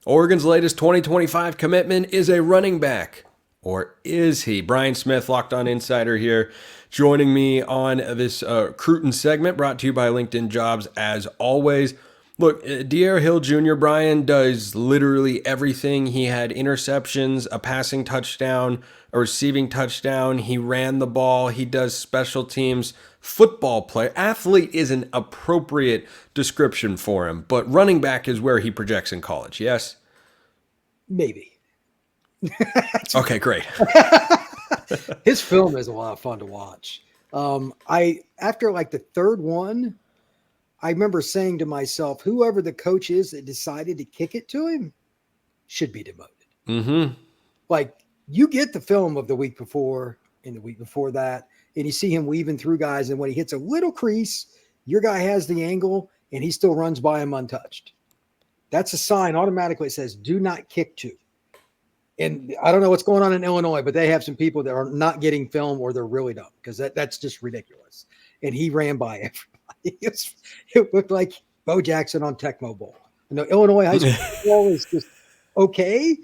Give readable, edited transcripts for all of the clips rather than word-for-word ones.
Oregon's latest 2025 commitment is a running back. Or is he? Brian Smith, Locked On Insider here, joining me on this recruiting segment brought to you by LinkedIn Jobs as always. Look, Dierre Hill Jr., Brian, does literally everything. He had interceptions, a passing touchdown, a receiving touchdown. He ran the ball. He does special teams. Football player. Athlete is an appropriate description for him, but running back is where he projects in college, yes? Maybe. Okay, great. His film is a lot of fun to watch. After like the third one, I remember saying to myself, whoever the coach is that decided to kick it to him should be demoted. Mm-hmm. Like, you get the film of the week before and the week before that, and you see him weaving through guys, and when he hits a little crease, your guy has the angle, and he still runs by him untouched. That's a sign automatically. It says, do not kick to. And I don't know what's going on in Illinois, but they have some people that are not getting film or they're really dumb because that's just ridiculous. And he ran by everybody. It looked like Bo Jackson on Tecmo Bowl. You know, Illinois high school football is just okay,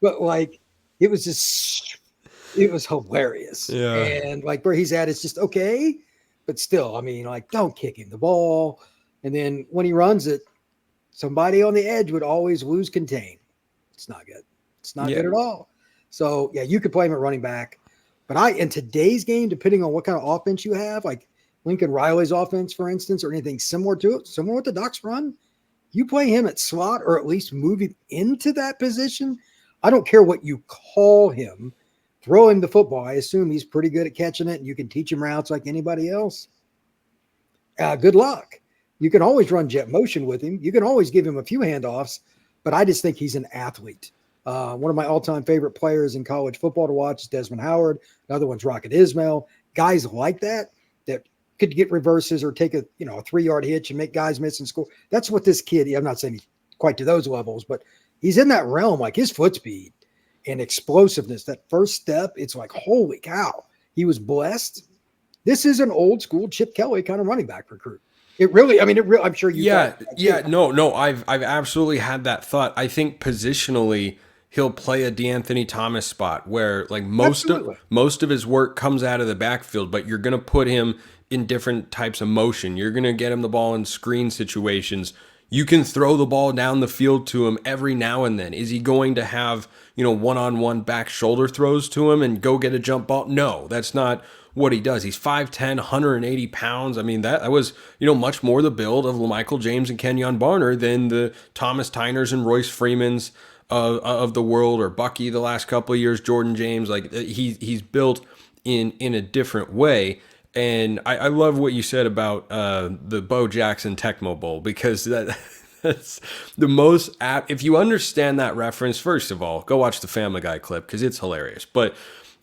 but like it was hilarious. Yeah. And like where he's at, it's just okay, but still, I mean, like don't kick him the ball. And then when he runs it, somebody on the edge would always lose contain. It's not good. It's not good at all. So yeah, you could play him at running back, but in today's game, depending on what kind of offense you have, like Lincoln Riley's offense, for instance, or anything similar to it, similar with the Ducks run, you play him at slot or at least move him into that position. I don't care what you call him. Throw him the football. I assume he's pretty good at catching it, and you can teach him routes like anybody else. Good luck. You can always run jet motion with him. You can always give him a few handoffs, but I just think he's an athlete. One of my all-time favorite players in college football to watch is Desmond Howard. Another one's Rocket Ismail. Guys like that could get reverses or take a 3-yard hitch and make guys miss in school. That's what this kid, I'm not saying he's quite to those levels, but he's in that realm. Like his foot speed and explosiveness, that first step, it's like, holy cow, he was blessed. This is an old school Chip Kelly kind of running back recruit. I'm sure you. No. I've absolutely had that thought. I think positionally, he'll play a DeAnthony Thomas spot where like most of his work comes out of the backfield, but you're going to put him in different types of motion. You're going to get him the ball in screen situations. You can throw the ball down the field to him every now and then. Is he going to have, one-on-one back shoulder throws to him and go get a jump ball? No, that's not what he does. He's 5'10", 180 pounds. I mean, that was, much more the build of LaMichael James and Kenyon Barner than the Thomas Tyners and Royce Freemans of the world, or Bucky the last couple of years, Jordan James. Like he's built in a different way. And I love what you said about the Bo Jackson Tecmo Bowl, because that's the most apt. If you understand that reference, first of all, go watch the Family Guy clip because it's hilarious. But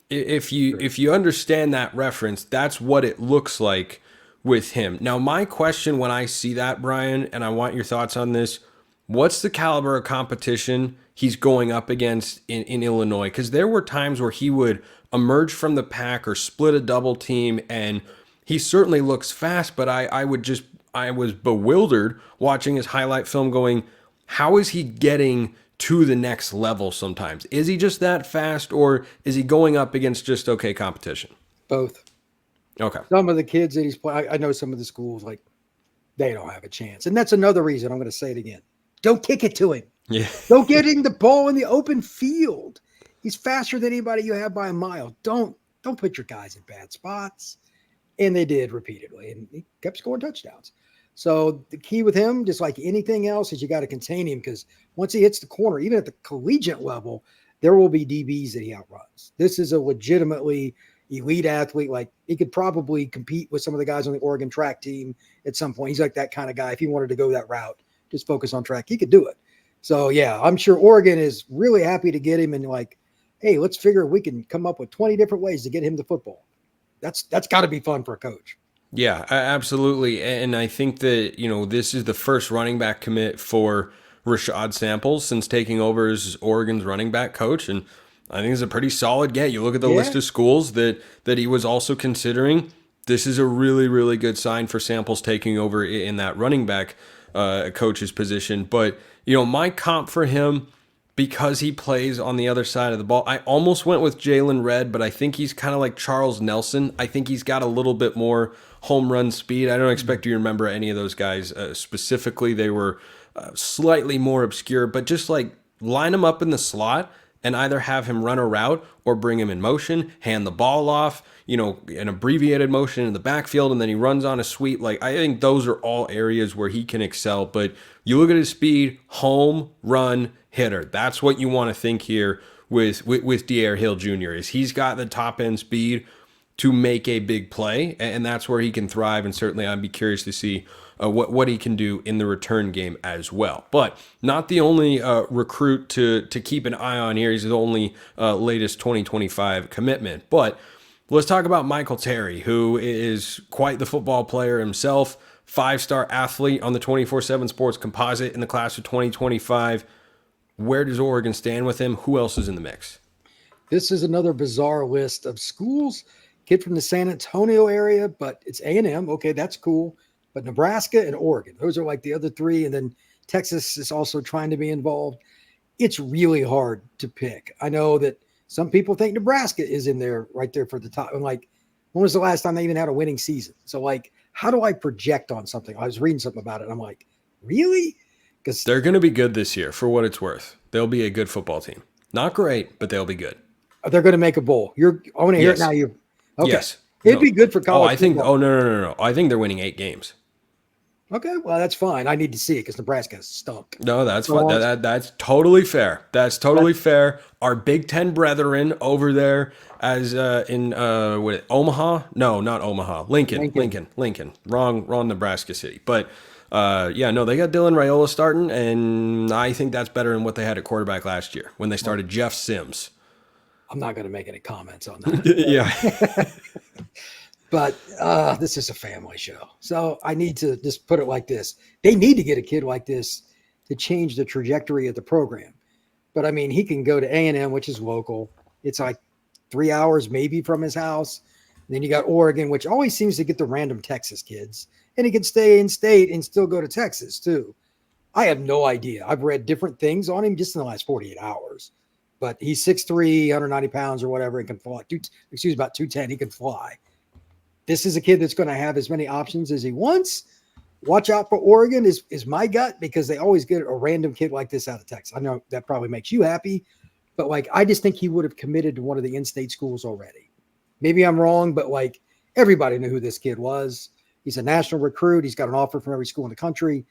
if you understand that reference, that's what it looks like with him. Now, my question when I see that, Brian, and I want your thoughts on this, what's the caliber of competition he's going up against in Illinois? Because there were times where he would emerge from the pack or split a double team, and he certainly looks fast, but I was bewildered watching his highlight film going, how is he getting to the next level sometimes? Is he just that fast, or is he going up against just okay competition? Both. Okay. Some of the kids that he's playing, I know some of the schools, like, they don't have a chance. And that's another reason I'm going to say it again. Don't kick it to him. Yeah. Don't get him the ball in the open field. He's faster than anybody you have by a mile. Don't put your guys in bad spots. And they did repeatedly, and he kept scoring touchdowns. So the key with him, just like anything else, is you got to contain him, because once he hits the corner, even at the collegiate level, there will be DBs that he outruns. This is a legitimately elite athlete. Like, he could probably compete with some of the guys on the Oregon track team at some point. He's like that kind of guy. If he wanted to go that route, just focus on track, he could do it. So yeah, I'm sure Oregon is really happy to get him, and like, hey, let's figure we can come up with 20 different ways to get him the football. That's got to be fun for a coach. Yeah, absolutely. And I think that, this is the first running back commit for Rashad Samples since taking over as Oregon's running back coach. And I think it's a pretty solid get. You look at the list of schools that he was also considering. This is a really, really good sign for Samples taking over in that running back coach's position. But, my comp for him, because he plays on the other side of the ball, I almost went with Jalen Redd, but I think he's kind of like Charles Nelson. I think he's got a little bit more home run speed. I don't expect you to remember any of those guys specifically. They were slightly more obscure, but just like line him up in the slot and either have him run a route or bring him in motion, hand the ball off, an abbreviated motion in the backfield, and then he runs on a sweep. Like, I think those are all areas where he can excel. But you look at his speed, home run hitter. That's what you want to think here with Dierre Hill Jr. is he's got the top end speed to make a big play, and that's where he can thrive. And certainly I'd be curious to see what he can do in the return game as well. But not the only recruit to keep an eye on here. He's the only latest 2025 commitment. But let's talk about Michael Terry, who is quite the football player himself, 5-star athlete on the 24/7 Sports Composite in the class of 2025. Where does Oregon stand with him? Who else is in the mix? This is another bizarre list of schools. Kid from the San Antonio area, but it's A&M. Okay, that's cool. But Nebraska and Oregon, those are like the other three. And then Texas is also trying to be involved. It's really hard to pick. I know that some people think Nebraska is in there right there for the top. I'm like, when was the last time they even had a winning season? So, like, how do I project on something? I was reading something about it, and I'm like, really? Because they're going to be good this year, for what it's worth. They'll be a good football team. Not great, but they'll be good. They're going to make a bowl. I want to hear it now. Okay. Yes. It'd be good for college. I think. Football. Oh no! I think they're winning 8 games. Okay, well that's fine. I need to see it because Nebraska stunk. No, that's fine. That's totally fair. That's totally fair. Our Big Ten brethren over there, as in Omaha? No, not Omaha. Lincoln. Wrong. Nebraska City. But they got Dylan Raiola starting, and I think that's better than what they had at quarterback last year when they started Jeff Sims. I'm not going to make any comments on that. Yeah. But this is a family show. So I need to just put it like this. They need to get a kid like this to change the trajectory of the program. But, I mean, he can go to A&M, which is local. It's like 3 hours maybe from his house. And then you got Oregon, which always seems to get the random Texas kids. And he can stay in state and still go to Texas, too. I have no idea. I've read different things on him just in the last 48 hours. But he's 6'3", 190 pounds or whatever, and can fly. About 210. He can fly. This is a kid that's going to have as many options as he wants. Watch out for Oregon is my gut, because they always get a random kid like this out of Texas. I know that probably makes you happy, but like, I just think he would have committed to one of the in-state schools already. Maybe I'm wrong, but like, everybody knew who this kid was. He's a national recruit. He's got an offer from every school in the country.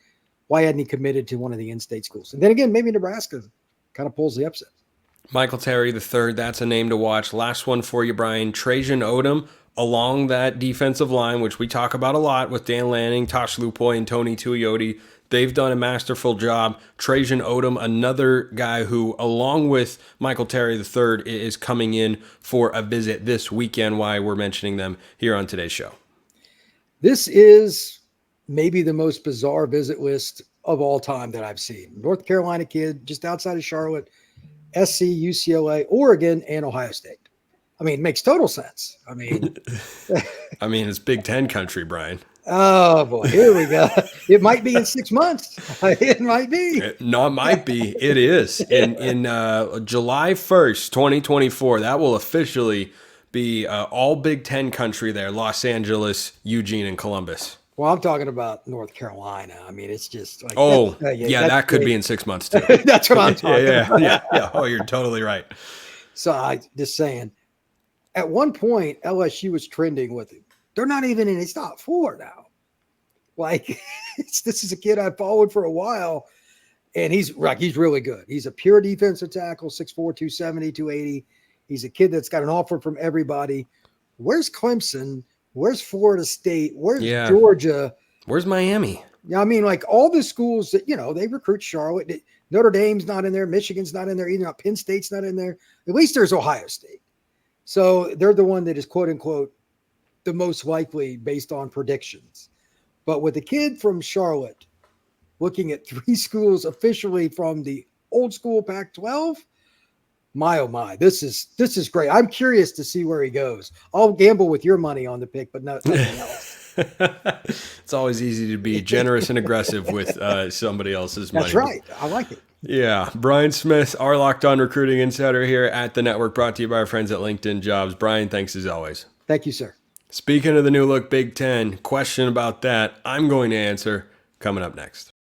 Why hadn't he committed to one of the in-state schools? And then again, maybe Nebraska kind of pulls the upset. Michael Terry III, that's a name to watch. Last one for you, Brian. Tran-Odum, along that defensive line, which we talk about a lot with Dan Lanning, Tosh Lupoi, and Tony Tuioti. They've done a masterful job. Tran-Odum, another guy who, along with Michael Terry III, is coming in for a visit this weekend. Why we're mentioning them here on today's show. This is maybe the most bizarre visit list of all time that I've seen. North Carolina kid, just outside of Charlotte, SC, UCLA, Oregon, and Ohio State. I mean, it makes total sense. I mean, it's Big Ten country, Brian. Oh boy, here we go. It might be in 6 months. It might be. It might be. It is in July 1st, 2024. That will officially be all Big Ten country there: Los Angeles, Eugene, and Columbus. Well, I'm talking about North Carolina. I mean, it's just like, that could be in 6 months too. That's what I'm talking about. Yeah. Oh, you're totally right. So I just saying, at one point, LSU was trending with him. They're not even in his top 4 now. Like, this is a kid I followed for a while, and he's really good. He's a pure defensive tackle, 6'4", 270, 280. He's a kid that's got an offer from everybody. Where's Clemson? Where's Florida State? Where's Georgia? Where's Miami? Yeah, I mean, like all the schools that, they recruit Charlotte. Notre Dame's not in there. Michigan's not in there either. Penn State's not in there. At least there's Ohio State. So they're the one that is, quote unquote, the most likely based on predictions. But with the kid from Charlotte, looking at 3 schools officially from the old school Pac-12, my, oh my, this is great. I'm curious to see where he goes. I'll gamble with your money on the pick, but nothing else. It's always easy to be generous and aggressive with somebody else's money. That's right. I like it. Yeah. Brian Smith, our Locked On Recruiting Insider here at the network, brought to you by our friends at LinkedIn Jobs. Brian, thanks as always. Thank you, sir. Speaking of the new look Big Ten, question about that I'm going to answer coming up next.